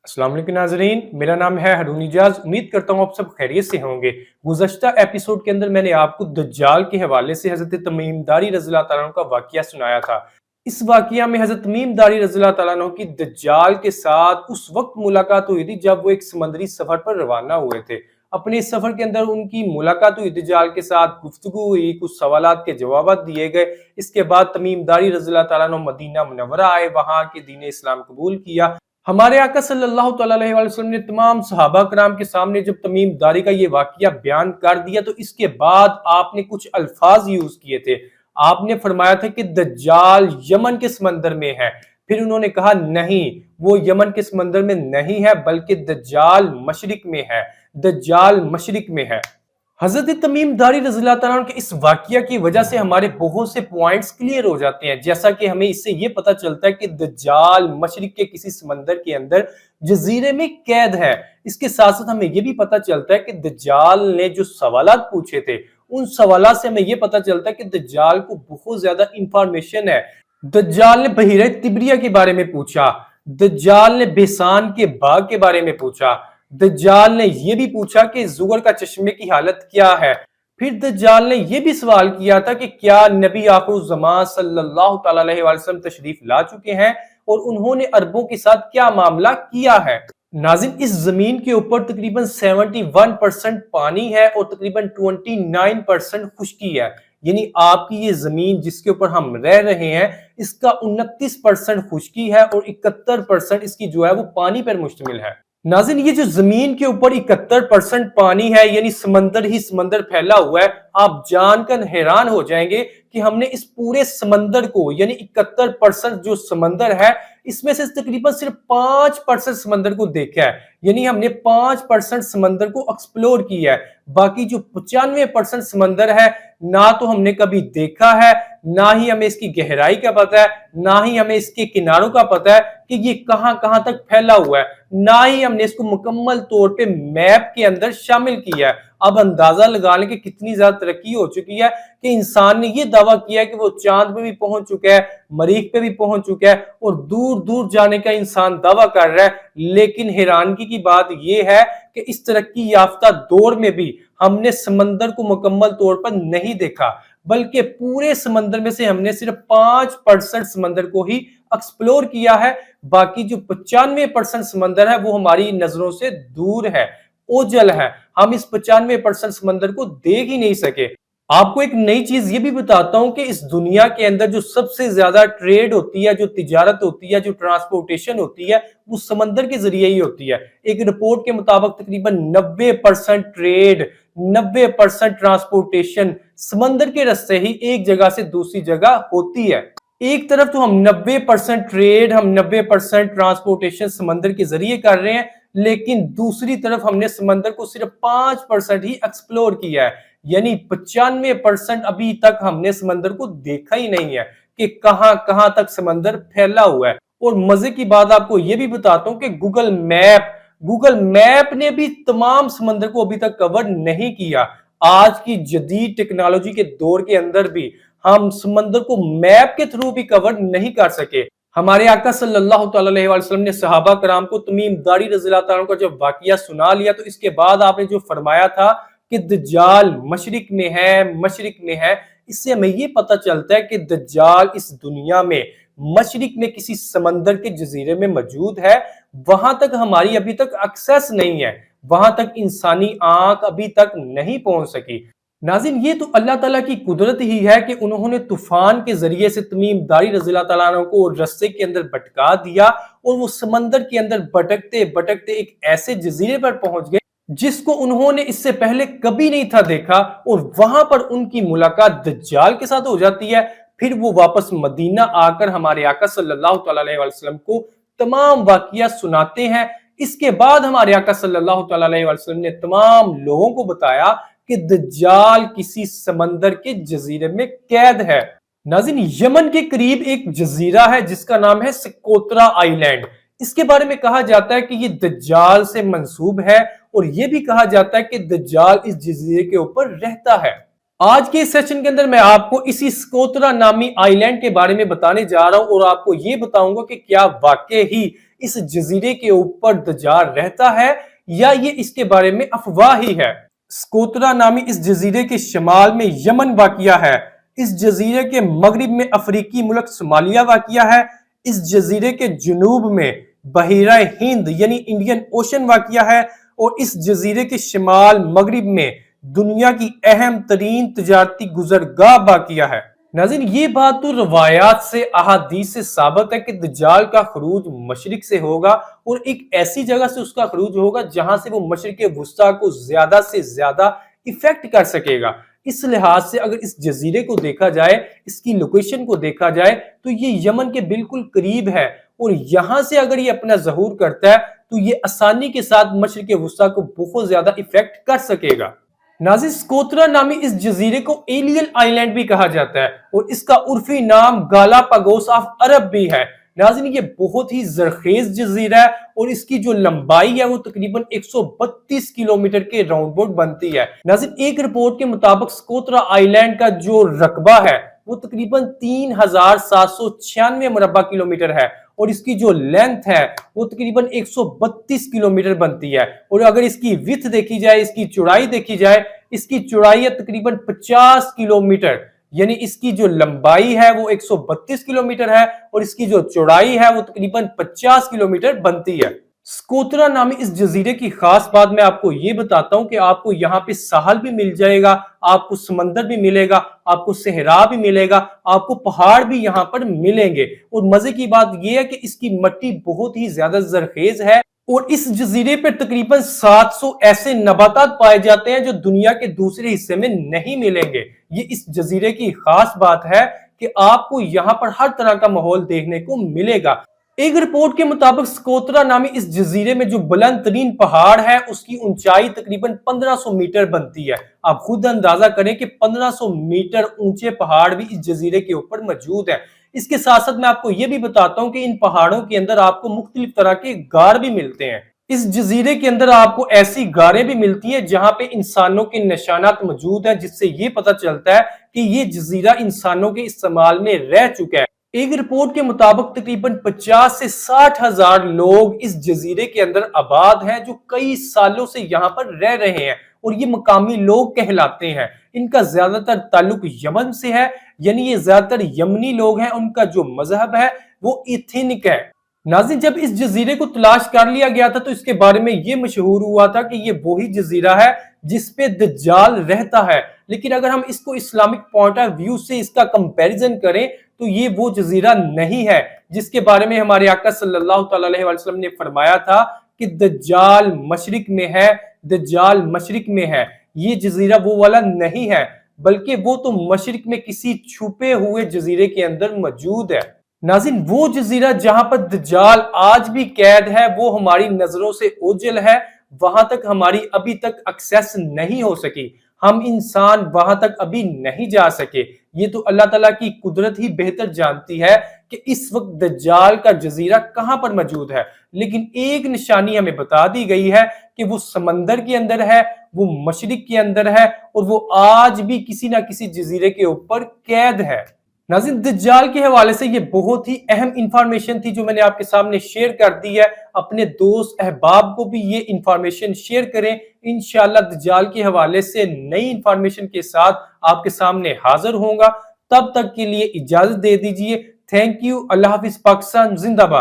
अस्सलाम वालेकुम नाज़रीन, मेरा नाम है हारून इजाज। उम्मीद करता हूँ आप सब खैरियत से होंगे। गुज़श्ता एपिसोड के अंदर मैंने आपको दज्जाल के हवाले से हज़रत तमीम दारी रज़ियल्लाहु ताला अन्हु का वाक़या सुनाया था। इस वाक़या में हज़रत तमीम दारी रज़ियल्लाहु ताला अन्हु की दज्जाल के साथ उस वक्त मुलाकात हुई थी जब वो एक समंदरी सफ़र पर रवाना हुए थे। अपने इस सफ़र के अंदर उनकी मुलाकात हुई दज्जाल के साथ, गुफ्तगू हुई, कुछ सवालात के जवाबात दिए गए। इसके बाद तमीम दारी रज़ियल्लाहु ताला अन्हु मदीना मुनव्वरा आए, वहाँ के दीन इस्लाम कबूल किया। हमारे आका सल्लल्लाहु अलैहि वसल्लम ने तमाम सहाबा कराम के सामने जब तमीम दारी का ये वाकया बयान कर दिया तो इसके बाद आपने कुछ अल्फाज यूज किए थे। आपने फरमाया था कि दज्जाल यमन के समंदर में है। फिर उन्होंने कहा नहीं, वो यमन के समंदर में नहीं है बल्कि दज्जाल मशरिक में है, दज्जाल मशरिक में है। हजरत तमीम दारी रज़ियल्लाहु ताला अन्हु के इस वाकया की वजह से हमारे बहुत से पॉइंट्स क्लियर हो जाते हैं। जैसा कि हमें इससे ये पता चलता है कि दज्जाल मशरिक के किसी समंदर के अंदर जजीरे में कैद है। इसके साथ साथ हमें ये भी पता चलता है कि दज्जाल ने जो सवालात पूछे थे उन सवालात से हमें ये पता चलता है कि दज्जाल को बहुत ज्यादा इंफॉर्मेशन है। दज्जाल ने बहीरे तिब्रिया के बारे में पूछा, दज्जाल ने बेसान के बाग के बारे में पूछा, दज्जाल ने यह भी पूछा कि जुगर का चश्मे की हालत क्या है। फिर दज्जाल ने यह भी सवाल किया था कि क्या नबी आखिरुज़्ज़मान सल्लल्लाहु अलैहि वसल्लम तशरीफ ला चुके हैं और उन्होंने अरबों के साथ क्या मामला किया है। नाज़रीन, इस जमीन के ऊपर तकरीबन 71% पानी है और तकरीबन 29% खुश्की है। यानी आपकी ये जमीन जिसके ऊपर हम रह रहे हैं इसका 29% खुश्की है और 71% इसकी जो है वो पानी पर मुश्तमिल है। नाज़रीन, ये जो जमीन के ऊपर 71% पानी है यानी समंदर ही समंदर फैला हुआ है, आप जानकर हैरान हो जाएंगे कि हमने इस पूरे समंदर को यानी 71% जो समंदर है इसमें से तकरीबन सिर्फ 5% समंदर को देखा है। यानी हमने 5% समंदर को एक्सप्लोर किया है। बाकी जो 95% समंदर है ना तो हमने कभी देखा है, ना ही हमें इसकी गहराई का पता है, ना ही हमें इसके किनारों का पता है कि ये कहां कहां तक फैला हुआ है, ना ही हमने इसको मुकम्मल तौर पे मैप के अंदर शामिल किया है। अब अंदाजा लगा लें कि कितनी ज्यादा तरक्की हो चुकी है कि इंसान ने यह दावा किया है कि वो चांद पे भी पहुंच चुका है, मरीख पे भी पहुंच चुका है और दूर दूर जाने का इंसान दावा कर रहा है। लेकिन हैरानगी की बात यह है कि इस तरक्की याफ्ता दौर में भी हमने समंदर को मुकम्मल तौर पर नहीं देखा, बल्कि पूरे समंदर में से हमने सिर्फ 5% समंदर को ही एक्सप्लोर किया है। बाकी जो 95% समंदर है वो हमारी नजरों से दूर है, ओझल है। हम इस 95% समंदर को देख ही नहीं सके। आपको एक नई चीज ये भी बताता हूं कि इस दुनिया के अंदर जो सबसे ज्यादा ट्रेड होती है, जो तिजारत होती है, जो ट्रांसपोर्टेशन होती है, वो समंदर के जरिए ही होती है। एक रिपोर्ट के मुताबिक तकरीबन 90% ट्रेड, 90% ट्रांसपोर्टेशन समंदर के रास्ते ही एक जगह से दूसरी जगह होती है। एक तरफ तो हम 90% ट्रेड, हम 90% ट्रांसपोर्टेशन समंदर के जरिए कर रहे हैं, लेकिन दूसरी तरफ हमने समंदर को सिर्फ 5% ही एक्सप्लोर किया है। यानी 95% अभी तक हमने समंदर को देखा ही नहीं है कि कहां कहां तक समंदर फैला हुआ है। और मजे की बात आपको यह भी बताता हूं कि गूगल मैप ने भी तमाम समंदर को अभी तक कवर नहीं किया। आज की जदीद टेक्नोलॉजी के दौर के अंदर भी हम समंदर को मैप के थ्रू भी कवर नहीं कर सके। हमारे आका सल्लल्लाहु अलैहि वसल्लम ने सहाबा कराम को तमीम दारी रज़ियल्लाहु ताला अन्हु का जब वाकया सुना लिया तो इसके बाद आपने जो फरमाया था कि दज्जाल मशरिक में है, मशरिक में है, इससे हमें ये पता चलता है कि दज्जाल इस दुनिया में मशरिक में किसी समंदर के जजीरे में मौजूद है। वहां तक हमारी अभी तक एक्सेस नहीं है, वहां तक इंसानी आंख अभी तक नहीं पहुंच सकी। नाज़रीन, ये तो अल्लाह ताला की कुदरत ही है कि उन्होंने तूफान के जरिए से तमीम दारी रज़ियल्लाहु ताला अन्हु को रस्से के अंदर भटका दिया और वो समंदर के अंदर भटकते भटकते एक ऐसे जजीरे पर पहुंच गए जिसको उन्होंने इससे पहले कभी नहीं था देखा और वहां पर उनकी मुलाकात दज्जाल के साथ हो जाती है। फिर वो वापस मदीना आकर हमारे आका सल्लल्लाहु अलैहि वसल्लम को तमाम वाकया सुनाते हैं। इसके बाद हमारे आका सल्लल्लाहु अलैहि वसल्लम ने तमाम लोगों को बताया कि दज्जाल किसी समंदर के जजीरे में कैद है। नाज़रीन, यमन के करीब एक जजीरा है जिसका नाम है सिकोत्रा आइलैंड। इसके बारे में कहा जाता है कि ये दज्जाल से मंसूब है और यह भी कहा जाता है कि दज्जाल इस जजीरे के ऊपर रहता है। आज के इस सेशन के अंदर मैं आपको इसी स्कोत्रा नामी आइलैंड के बारे में बताने जा रहा हूं और आपको यह बताऊंगा कि क्या वाकई ही اس جزیرے کے اوپر دجال رہتا ہے یا یہ اس کے بارے میں افواہ ہی ہے۔ سکوترا نامی اس جزیرے کے شمال میں یمن واقع ہے۔ اس جزیرے کے مغرب میں افریقی ملک صومالیہ واقع ہے۔ اس جزیرے کے جنوب میں بحیرہ ہند یعنی انڈین اوشن واقع ہے، اور اس جزیرے کے شمال مغرب میں دنیا کی اہم ترین تجارتی گزرگاہ واقع ہے۔ ناظرین، یہ بات تو روایات سے احادیث سے ثابت ہے کہ دجال کا خروج مشرق سے ہوگا، اور ایک ایسی جگہ سے اس کا خروج ہوگا جہاں سے وہ مشرق وسطیٰ کو زیادہ سے زیادہ افیکٹ کر سکے گا۔ اس لحاظ سے اگر اس جزیرے کو دیکھا جائے، اس کی لوکیشن کو دیکھا جائے تو یہ یمن کے بالکل قریب ہے، اور یہاں سے اگر یہ اپنا ظہور کرتا ہے تو یہ آسانی کے ساتھ مشرق وسطیٰ کو بہت زیادہ افیکٹ کر سکے گا۔ ناظرین، سکوترا نامی اس جزیرے کو ایلین آئیلینڈ بھی کہا جاتا ہے، اور اس کا عرفی نام گالاپاگوس آف عرب بھی ہے۔ ناظرین، یہ بہت ہی زرخیز جزیرہ ہے، اور اس کی جو لمبائی ہے وہ تقریباً 132 کلومیٹر کے راؤنڈ بوٹ بنتی ہے۔ ناظرین، ایک رپورٹ کے مطابق سکوترا آئیلینڈ کا جو رقبہ ہے وہ تقریباً 3796 مربع کلومیٹر ہے، اور اس کی جو لینتھ ہے وہ تقریباً 132 کلومیٹر بنتی ہے، اور اگر اس کی وڈتھ دیکھی جائے، اس کی چوڑائی دیکھی جائے، اس کی چوڑائی ہے تقریباً 50 کلومیٹر، یعنی اس کی جو لمبائی ہے وہ 132 کلومیٹر ہے، اور اس کی جو چوڑائی ہے وہ تقریباً 50 کلومیٹر بنتی ہے۔ سکوترا نامی اس جزیرے کی خاص بات میں آپ کو یہ بتاتا ہوں کہ آپ کو یہاں پہ ساحل بھی مل جائے گا، آپ کو سمندر بھی ملے گا، آپ کو صحرا بھی ملے گا، آپ کو پہاڑ بھی یہاں پر ملیں گے، اور مزے کی بات یہ ہے کہ اس کی مٹی بہت ہی زیادہ زرخیز ہے، اور اس جزیرے پر تقریباً 700 ایسے نباتات پائے جاتے ہیں جو دنیا کے دوسرے حصے میں نہیں ملیں گے۔ یہ اس جزیرے کی خاص بات ہے کہ آپ کو یہاں پر ہر طرح کا ماحول دیکھنے کو ملے گا۔ ایک رپورٹ کے مطابق سکوترا نامی اس جزیرے میں جو بلند ترین پہاڑ ہے اس کی اونچائی تقریباً 1500 میٹر بنتی ہے۔ آپ خود اندازہ کریں کہ 1500 میٹر اونچے پہاڑ بھی اس جزیرے کے اوپر موجود ہیں۔ اس کے ساتھ ساتھ میں آپ کو یہ بھی بتاتا ہوں کہ ان پہاڑوں کے اندر آپ کو مختلف طرح کے غار بھی ملتے ہیں۔ اس جزیرے کے اندر آپ کو ایسی غاریں بھی ملتی ہیں جہاں پہ انسانوں کے نشانات موجود ہیں، جس سے یہ پتہ چلتا ہے کہ یہ جزیرہ انسانوں کے استعمال میں رہ چکا ہے۔ ایک رپورٹ کے مطابق تقریباً 50 سے 60 ہزار لوگ اس جزیرے کے اندر آباد ہیں، جو کئی سالوں سے یہاں پر رہ رہے ہیں، اور یہ مقامی لوگ کہلاتے ہیں۔ ان کا زیادہ تر تعلق یمن سے ہے، یعنی یہ زیادہ تر یمنی لوگ ہیں، ان کا جو مذہب ہے وہ ایتھنک ہے۔ ناظرین، جب اس جزیرے کو تلاش کر لیا گیا تھا تو اس کے بارے میں یہ مشہور ہوا تھا کہ یہ وہی جزیرہ ہے جس پہ دجال رہتا ہے، لیکن اگر ہم اس کو اسلامک پوائنٹ آف ویو سے اس کا کمپیریزن کریں تو یہ وہ جزیرہ نہیں ہے جس کے بارے میں ہمارے آقا صلی اللہ علیہ وسلم نے فرمایا تھا کہ دجال مشرق میں ہے، دجال مشرق میں ہے۔ یہ جزیرہ وہ والا نہیں ہے، بلکہ وہ تو مشرق میں کسی چھپے ہوئے جزیرے کے اندر موجود ہے۔ ناظرین، وہ جزیرہ جہاں پر دجال آج بھی قید ہے وہ ہماری نظروں سے اوجھل ہے، وہاں تک ہماری ابھی تک ایکسیس نہیں ہو سکی، ہم انسان وہاں تک ابھی نہیں جا سکے۔ یہ تو اللہ تعالیٰ کی قدرت ہی بہتر جانتی ہے کہ اس وقت دجال کا جزیرہ کہاں پر موجود ہے، لیکن ایک نشانی ہمیں بتا دی گئی ہے کہ وہ سمندر کے اندر ہے، وہ مشرق کے اندر ہے، اور وہ آج بھی کسی نہ کسی جزیرے کے اوپر قید ہے۔ ناظرین، دجال کے حوالے سے یہ بہت ہی اہم انفارمیشن تھی جو میں نے آپ کے سامنے شیئر کر دی ہے۔ اپنے دوست احباب کو بھی یہ انفارمیشن شیئر کریں۔ انشاءاللہ دجال کے حوالے سے نئی انفارمیشن کے ساتھ آپ کے سامنے حاضر ہوں گا۔ تب تک کے لیے اجازت دے دیجئے۔ Thank you. اللہ حافظ۔ پاکستان زندہ باد۔